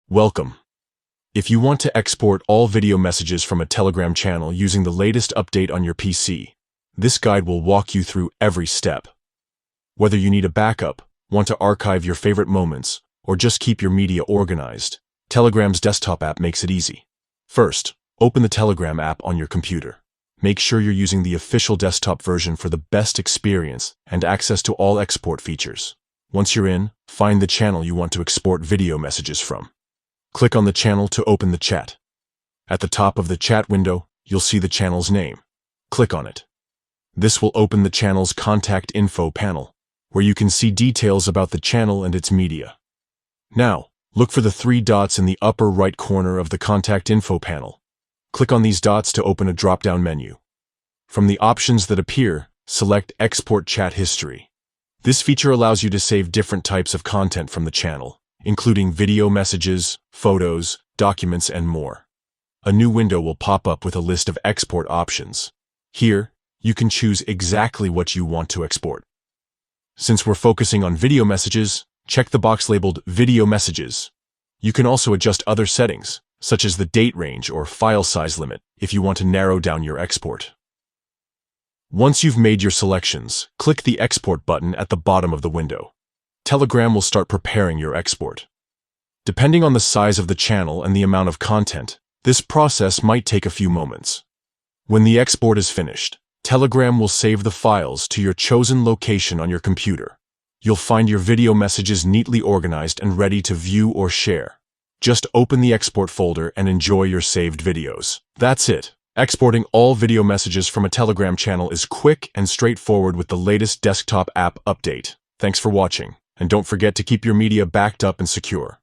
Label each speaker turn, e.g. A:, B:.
A: Welcome. If you want to export all video messages from a Telegram channel using the latest update on your PC, this guide will walk you through every step. Whether you need a backup, want to archive your favorite moments, or just keep your media organized, Telegram's desktop app makes it easy. First, open the Telegram app on your computer. Make sure you're using the official desktop version for the best experience and access to all export features. Once you're in, find the channel you want to export video messages from. Click on the channel to open the chat. At the top of the chat window, you'll see the channel's name. Click on it. This will open the channel's contact info panel, where you can see details about the channel and its media. Now, look for the three dots in the upper right corner of the contact info panel. Click on these dots to open a drop-down menu. From the options that appear, select Export Chat History. This feature allows you to save different types of content from the channel, including video messages, photos, documents, and more. A new window will pop up with a list of export options. Here, you can choose exactly what you want to export. Since we're focusing on video messages, check the box labeled Video Messages. You can also adjust other settings, such as the date range or file size limit, if you want to narrow down your export. Once you've made your selections, click the Export button at the bottom of the window. Telegram will start preparing your export. Depending on the size of the channel and the amount of content, this process might take a few moments. When the export is finished, Telegram will save the files to your chosen location on your computer. You'll find your video messages neatly organized and ready to view or share. Just open the export folder and enjoy your saved videos. That's it. Exporting all video messages from a Telegram channel is quick and straightforward with the latest desktop app update. Thanks for watching. And don't forget to keep your media backed up and secure.